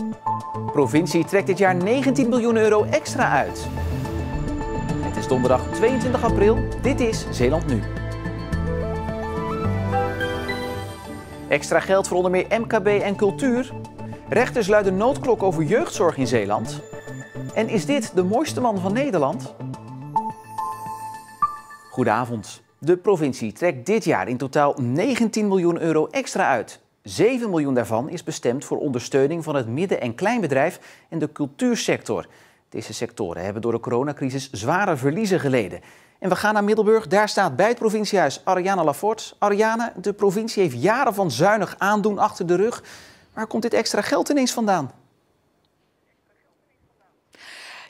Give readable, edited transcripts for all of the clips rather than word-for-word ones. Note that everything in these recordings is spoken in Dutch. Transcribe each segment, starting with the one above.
De provincie trekt dit jaar 19 miljoen euro extra uit. Het is donderdag 22 april. Dit is Zeeland Nu. Extra geld voor onder meer MKB en cultuur. Rechters luiden noodklok over jeugdzorg in Zeeland. En is dit de mooiste man van Nederland? Goedenavond. De provincie trekt dit jaar in totaal 19 miljoen euro extra uit. 7 miljoen daarvan is bestemd voor ondersteuning van het midden- en kleinbedrijf en de cultuursector. Deze sectoren hebben door de coronacrisis zware verliezen geleden. En we gaan naar Middelburg. Daar staat bij het provinciehuis Ariane Lafort. Ariane, de provincie heeft jaren van zuinig aandoen achter de rug. Waar komt dit extra geld ineens vandaan?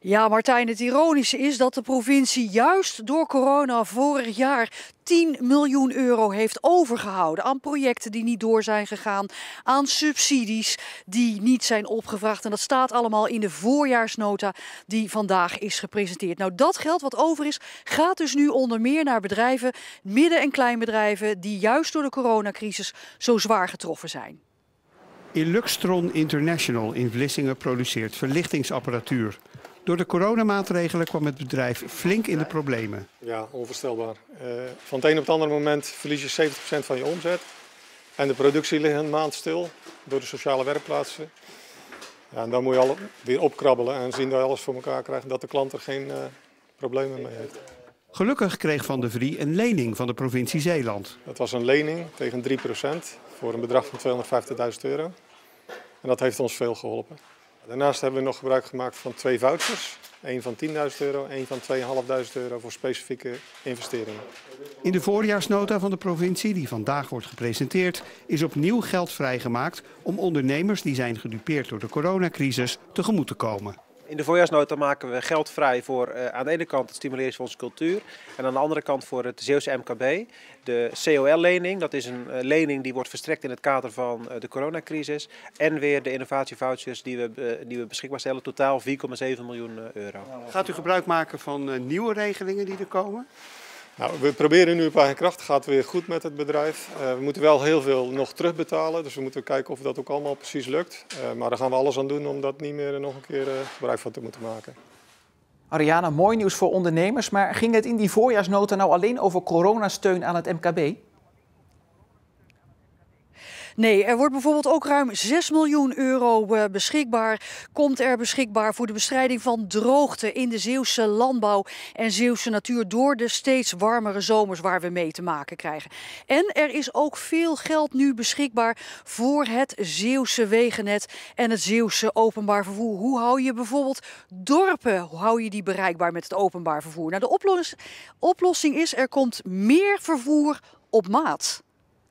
Ja, Martijn, het ironische is dat de provincie juist door corona vorig jaar 10 miljoen euro heeft overgehouden aan projecten die niet door zijn gegaan, aan subsidies die niet zijn opgevraagd. En dat staat allemaal in de voorjaarsnota die vandaag is gepresenteerd. Nou, dat geld wat over is, gaat dus nu onder meer naar bedrijven, midden- en kleinbedrijven die juist door de coronacrisis zo zwaar getroffen zijn. Illuxtron International in Vlissingen produceert verlichtingsapparatuur. Door de coronamaatregelen kwam het bedrijf flink in de problemen. Ja, onvoorstelbaar. Van het een op het andere moment verlies je 70% van je omzet. En de productie ligt een maand stil door de sociale werkplaatsen. Ja, en dan moet je weer opkrabbelen en zien dat je alles voor elkaar krijgt en dat de klant er geen problemen mee heeft. Gelukkig kreeg Van de Vrie een lening van de provincie Zeeland. Dat was een lening tegen 3% voor een bedrag van 250.000 euro. En dat heeft ons veel geholpen. Daarnaast hebben we nog gebruik gemaakt van 2 vouchers. Eén van 10.000 euro, één van 2.500 euro voor specifieke investeringen. In de voorjaarsnota van de provincie, die vandaag wordt gepresenteerd, is opnieuw geld vrijgemaakt om ondernemers die zijn gedupeerd door de coronacrisis tegemoet te komen. In de voorjaarsnota maken we geld vrij voor aan de ene kant het Stimuleringsfonds Cultuur en aan de andere kant voor het Zeeuwse MKB. De COL-lening, dat is een lening die wordt verstrekt in het kader van de coronacrisis. En weer de innovatievouchers die we beschikbaar stellen, totaal 4,7 miljoen euro. Gaat u gebruik maken van nieuwe regelingen die er komen? Nou, we proberen nu op eigen kracht. Het gaat weer goed met het bedrijf. We moeten wel heel veel nog terugbetalen. Dus we moeten kijken of dat ook allemaal precies lukt. Maar daar gaan we alles aan doen om dat niet meer nog een keer gebruik van te moeten maken. Ariane, mooi nieuws voor ondernemers. Maar ging het in die voorjaarsnota nou alleen over coronasteun aan het MKB? Nee, er wordt bijvoorbeeld ook ruim 6 miljoen euro komt er beschikbaar voor de bestrijding van droogte in de Zeeuwse landbouw en Zeeuwse natuur door de steeds warmere zomers waar we mee te maken krijgen. En er is ook veel geld nu beschikbaar voor het Zeeuwse wegennet en het Zeeuwse openbaar vervoer. Hoe hou je bijvoorbeeld dorpen, hoe hou je die bereikbaar met het openbaar vervoer? Nou, de oplossing is, er komt meer vervoer op maat.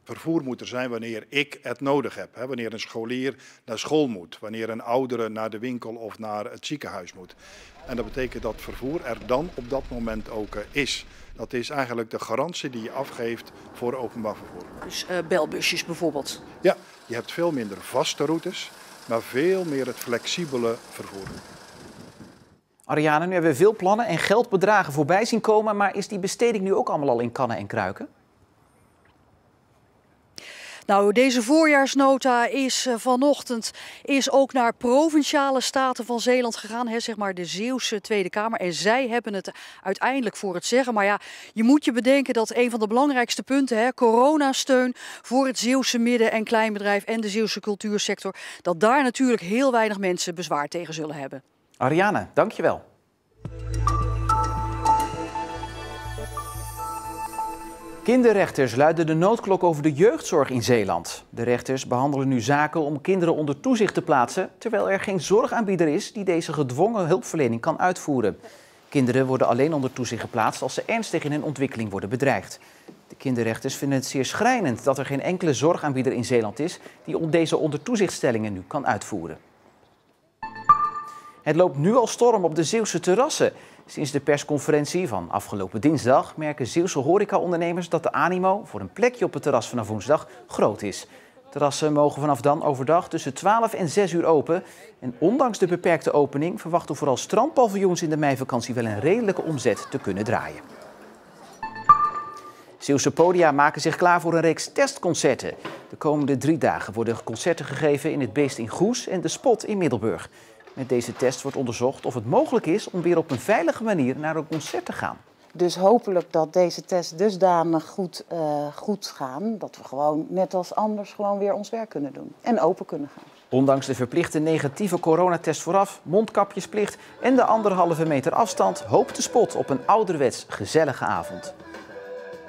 Vervoer moet er zijn wanneer ik het nodig heb. Wanneer een scholier naar school moet. Wanneer een oudere naar de winkel of naar het ziekenhuis moet. En dat betekent dat vervoer er dan op dat moment ook is. Dat is eigenlijk de garantie die je afgeeft voor openbaar vervoer. Dus belbusjes bijvoorbeeld? Ja, je hebt veel minder vaste routes, maar veel meer het flexibele vervoer. Ariane, nu hebben we veel plannen en geldbedragen voorbij zien komen. Maar is die besteding nu ook allemaal al in kannen en kruiken? Nou, deze voorjaarsnota is vanochtend ook naar provinciale staten van Zeeland gegaan, zeg maar de Zeeuwse Tweede Kamer. En zij hebben het uiteindelijk voor het zeggen. Maar ja, je moet je bedenken dat een van de belangrijkste punten, coronasteun voor het Zeeuwse midden- en kleinbedrijf en de Zeeuwse cultuursector, dat daar natuurlijk heel weinig mensen bezwaar tegen zullen hebben. Ariane, dankjewel. Kinderrechters luiden de noodklok over de jeugdzorg in Zeeland. De rechters behandelen nu zaken om kinderen onder toezicht te plaatsen, terwijl er geen zorgaanbieder is die deze gedwongen hulpverlening kan uitvoeren. Kinderen worden alleen onder toezicht geplaatst als ze ernstig in hun ontwikkeling worden bedreigd. De kinderrechters vinden het zeer schrijnend dat er geen enkele zorgaanbieder in Zeeland is die deze onder toezichtstellingen nu kan uitvoeren. Het loopt nu al storm op de Zeeuwse terrassen. Sinds de persconferentie van afgelopen dinsdag merken Zeeuwse horecaondernemers dat de animo voor een plekje op het terras vanaf woensdag groot is. Terrassen mogen vanaf dan overdag tussen 12 en 6 uur open. En ondanks de beperkte opening verwachten vooral strandpaviljoens in de meivakantie wel een redelijke omzet te kunnen draaien. Zeeuwse podia maken zich klaar voor een reeks testconcerten. De komende 3 dagen worden concerten gegeven in het Beest in Goes en de Spot in Middelburg. Met deze test wordt onderzocht of het mogelijk is om weer op een veilige manier naar een concert te gaan. Dus hopelijk dat deze test dusdanig goed gaan, dat we gewoon net als anders gewoon weer ons werk kunnen doen en open kunnen gaan. Ondanks de verplichte negatieve coronatest vooraf, mondkapjesplicht en de 1,5 meter afstand hoopt de Spot op een ouderwets gezellige avond.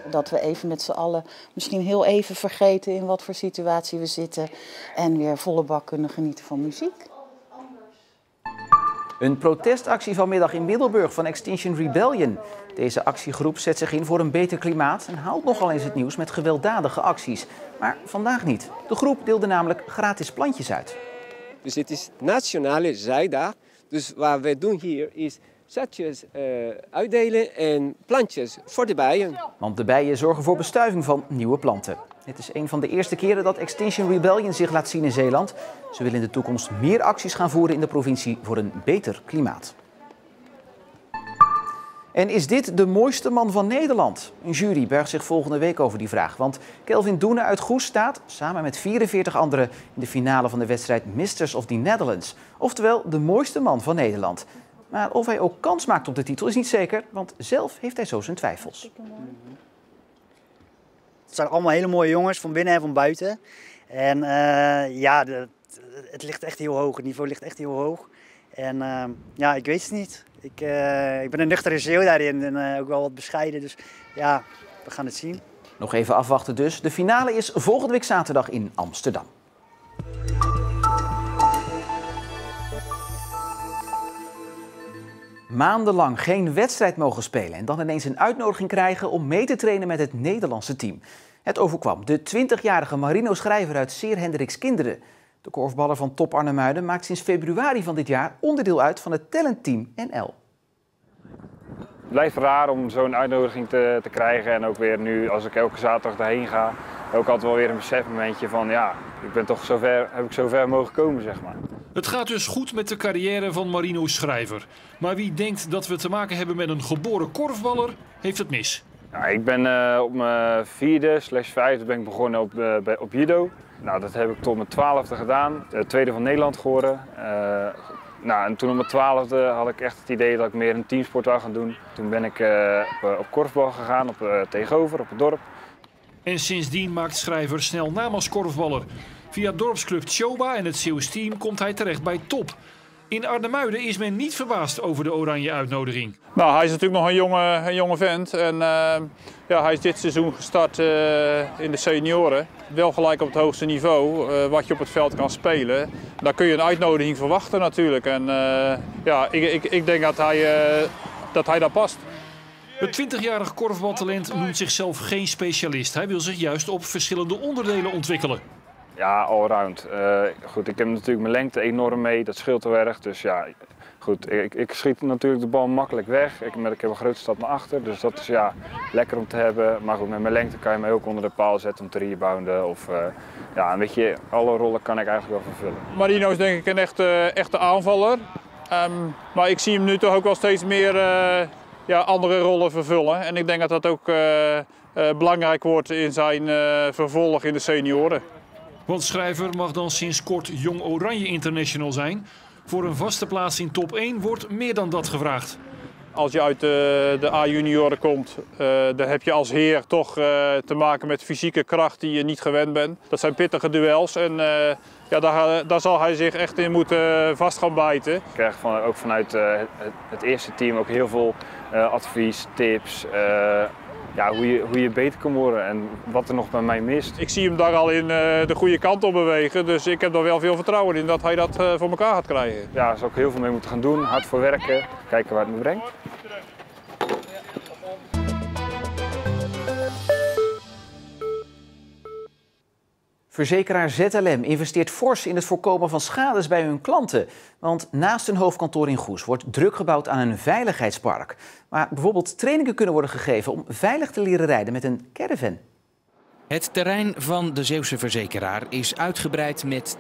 Dat we even met z'n allen misschien heel even vergeten in wat voor situatie we zitten en weer volle bak kunnen genieten van muziek. Een protestactie vanmiddag in Middelburg van Extinction Rebellion. Deze actiegroep zet zich in voor een beter klimaat en haalt nogal eens het nieuws met gewelddadige acties. Maar vandaag niet. De groep deelde namelijk gratis plantjes uit. Dus het is Nationale Zijdag. Dus wat we doen hier is zaadjes uitdelen en plantjes voor de bijen. Want de bijen zorgen voor bestuiving van nieuwe planten. Het is een van de eerste keren dat Extinction Rebellion zich laat zien in Zeeland. Ze willen in de toekomst meer acties gaan voeren in de provincie voor een beter klimaat. En is dit de mooiste man van Nederland? Een jury buigt zich volgende week over die vraag. Want Kelvin Doene uit Goes staat, samen met 44 anderen, in de finale van de wedstrijd Misters of the Netherlands. Oftewel de mooiste man van Nederland. Maar of hij ook kans maakt op de titel is niet zeker, want zelf heeft hij zo zijn twijfels. Het zijn allemaal hele mooie jongens, van binnen en van buiten. En ja, het ligt echt heel hoog, het niveau ligt echt heel hoog. En ja, ik weet het niet. Ik ben een nuchtere Zeeuw daarin en ook wel wat bescheiden, dus ja, we gaan het zien. Nog even afwachten dus. De finale is volgende week zaterdag in Amsterdam. Maandenlang geen wedstrijd mogen spelen en dan ineens een uitnodiging krijgen om mee te trainen met het Nederlandse team. Het overkwam de 20-jarige Marino Schrijver uit Seer Hendrikskinderen. De korfballer van Top Arnhem-Muiden maakt sinds februari van dit jaar onderdeel uit van het talentteam NL. Het blijft raar om zo'n uitnodiging te krijgen en ook weer nu als ik elke zaterdag daarheen ga, ook altijd wel weer een besefmomentje van ja, heb ik zo ver mogen komen, zeg maar. Het gaat dus goed met de carrière van Marino Schrijver. Maar wie denkt dat we te maken hebben met een geboren korfballer, heeft het mis. Ja, ik ben op mijn 4e/5e ben ik begonnen op judo. Nou, dat heb ik tot mijn 12e gedaan. Tweede van Nederland geworden. En toen op mijn 12e had ik echt het idee dat ik meer een teamsport wou gaan doen. Toen ben ik op korfbal gegaan, tegenover, op het dorp. En sindsdien maakt Schrijver snel naam als korfballer. Via dorpsclub Tjoba en het Zeeuws team komt hij terecht bij Top. In Arnhem-Muiden is men niet verbaasd over de oranje uitnodiging. Nou, hij is natuurlijk nog een jonge vent. En ja, hij is dit seizoen gestart in de senioren. Wel gelijk op het hoogste niveau wat je op het veld kan spelen. Daar kun je een uitnodiging verwachten natuurlijk. En ja, ik denk dat hij daar past. Het 20-jarige korfbaltalent noemt zichzelf geen specialist. Hij wil zich juist op verschillende onderdelen ontwikkelen. Ja, allround. Goed, ik heb natuurlijk mijn lengte enorm mee, dat scheelt heel erg. Dus ja, goed, ik schiet natuurlijk de bal makkelijk weg. Ik heb een grote stap naar achter, dus dat is ja, lekker om te hebben. Maar goed, met mijn lengte kan je mij ook onder de paal zetten om te rebounden. Of ja, weet je, alle rollen kan ik eigenlijk wel vervullen. Marino is denk ik een echte aanvaller. Maar ik zie hem nu toch ook wel steeds meer ja, andere rollen vervullen. En ik denk dat dat ook belangrijk wordt in zijn vervolg in de senioren. Want Schrijver mag dan sinds kort Jong Oranje International zijn. Voor een vaste plaats in top 1 wordt meer dan dat gevraagd. Als je uit de A-junioren komt, dan heb je als heer toch te maken met fysieke kracht die je niet gewend bent. Dat zijn pittige duels en ja, daar zal hij zich echt in moeten vast gaan bijten. Ik krijg ook vanuit het eerste team ook heel veel advies, tips. Ja, hoe je beter kan worden en wat er nog bij mij mist. Ik zie hem daar al in de goede kant op bewegen, dus ik heb er wel veel vertrouwen in dat hij dat voor elkaar gaat krijgen. Ja, daar zal ik heel veel mee moeten gaan doen, hard voor werken, kijken waar het me brengt. Verzekeraar ZLM investeert fors in het voorkomen van schades bij hun klanten. Want naast hun hoofdkantoor in Goes wordt druk gebouwd aan een veiligheidspark. Waar bijvoorbeeld trainingen kunnen worden gegeven om veilig te leren rijden met een caravan. Het terrein van de Zeeuwse verzekeraar is uitgebreid met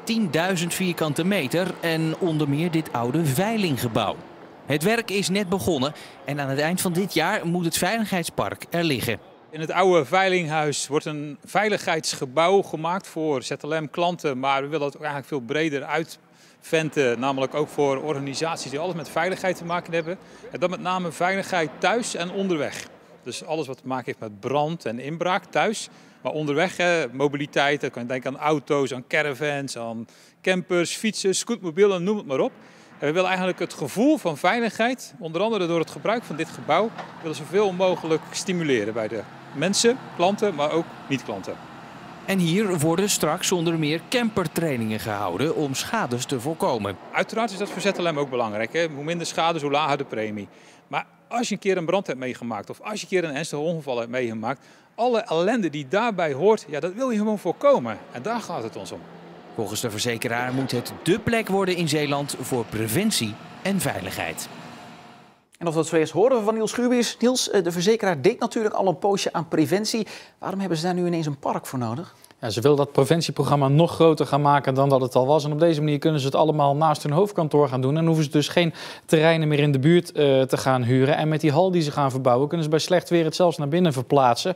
10.000 vierkante meter en onder meer dit oude veilinggebouw. Het werk is net begonnen en aan het eind van dit jaar moet het veiligheidspark er liggen. In het oude veilinghuis wordt een veiligheidsgebouw gemaakt voor ZLM-klanten, maar we willen het ook eigenlijk veel breder uitventen, namelijk ook voor organisaties die alles met veiligheid te maken hebben. En dan met name veiligheid thuis en onderweg. Dus alles wat te maken heeft met brand en inbraak thuis, maar onderweg, mobiliteit, dan kan je denken aan auto's, aan caravans, aan campers, fietsen, scootmobielen, noem het maar op. En we willen eigenlijk het gevoel van veiligheid, onder andere door het gebruik van dit gebouw, willen zoveel mogelijk stimuleren bij de mensen, klanten, maar ook niet-klanten. En hier worden straks onder meer campertrainingen gehouden om schades te voorkomen. Uiteraard is dat voor ZLM ook belangrijk. Hè? Hoe minder schades, hoe lager de premie. Maar als je een keer een brand hebt meegemaakt of als je een keer een ernstig ongeval hebt meegemaakt, alle ellende die daarbij hoort, ja, dat wil je gewoon voorkomen. En daar gaat het ons om. Volgens de verzekeraar moet het dé plek worden in Zeeland voor preventie en veiligheid. En of dat zo is, horen we van Niels Schuurbiers. Niels, de verzekeraar deed natuurlijk al een poosje aan preventie. Waarom hebben ze daar nu ineens een park voor nodig? Ja, ze willen dat preventieprogramma nog groter gaan maken dan dat het al was. En op deze manier kunnen ze het allemaal naast hun hoofdkantoor gaan doen. En hoeven ze dus geen terreinen meer in de buurt te gaan huren. En met die hal die ze gaan verbouwen, kunnen ze bij slecht weer het zelfs naar binnen verplaatsen.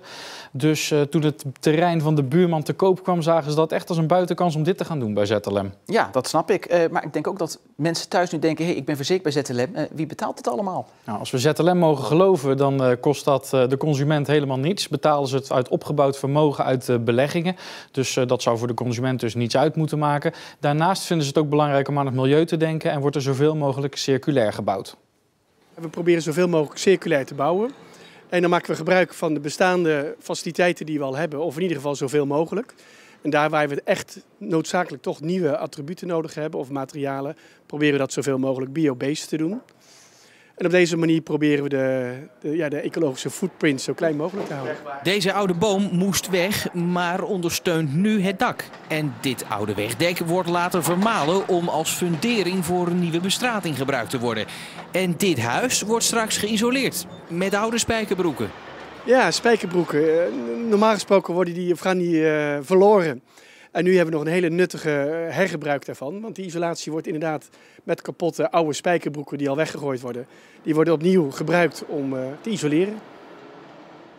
Dus toen het terrein van de buurman te koop kwam, zagen ze dat echt als een buitenkans om dit te gaan doen bij ZLM. Ja, dat snap ik. Maar ik denk ook dat mensen thuis nu denken, hey, ik ben verzekerd bij ZLM. Wie betaalt het allemaal? Nou, als we ZLM mogen geloven, dan kost dat de consument helemaal niets. Betalen ze het uit opgebouwd vermogen uit beleggingen. Dus dat zou voor de consument dus niets uit moeten maken. Daarnaast vinden ze het ook belangrijk om aan het milieu te denken en wordt er zoveel mogelijk circulair gebouwd. We proberen zoveel mogelijk circulair te bouwen. En dan maken we gebruik van de bestaande faciliteiten die we al hebben, of in ieder geval zoveel mogelijk. En daar waar we echt noodzakelijk toch nieuwe attributen nodig hebben of materialen, proberen we dat zoveel mogelijk bio-based te doen. En op deze manier proberen we de ecologische footprint zo klein mogelijk te houden. Deze oude boom moest weg, maar ondersteunt nu het dak. En dit oude wegdek wordt later vermalen om als fundering voor een nieuwe bestrating gebruikt te worden. En dit huis wordt straks geïsoleerd met oude spijkerbroeken. Ja, spijkerbroeken. Normaal gesproken gaan die verloren. En nu hebben we nog een hele nuttige hergebruik daarvan. Want die isolatie wordt inderdaad met kapotte oude spijkerbroeken die al weggegooid worden. Die worden opnieuw gebruikt om te isoleren.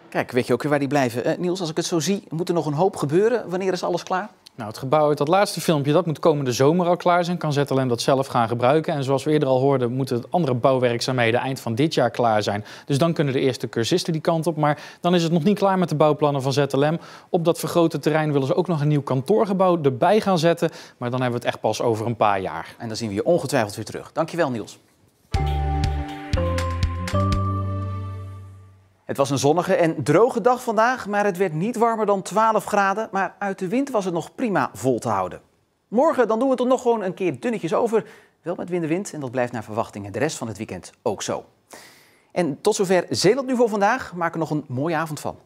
Kijk, weet je ook weer waar die blijven. Niels, als ik het zo zie, moet er nog een hoop gebeuren. Wanneer is alles klaar? Nou, het gebouw uit dat laatste filmpje, dat moet komende zomer al klaar zijn. Kan ZLM dat zelf gaan gebruiken. En zoals we eerder al hoorden, moeten het andere bouwwerkzaamheden eind van dit jaar klaar zijn. Dus dan kunnen de eerste cursisten die kant op. Maar dan is het nog niet klaar met de bouwplannen van ZLM. Op dat vergrote terrein willen ze ook nog een nieuw kantoorgebouw erbij gaan zetten. Maar dan hebben we het echt pas over een paar jaar. En dan zien we je ongetwijfeld weer terug. Dankjewel, Niels. Het was een zonnige en droge dag vandaag, maar het werd niet warmer dan 12 graden. Maar uit de wind was het nog prima vol te houden. Morgen dan doen we het er nog gewoon een keer dunnetjes over. Wel met wind en dat blijft naar verwachting de rest van het weekend ook zo. En tot zover Zeeland nu voor vandaag. Maak er nog een mooie avond van.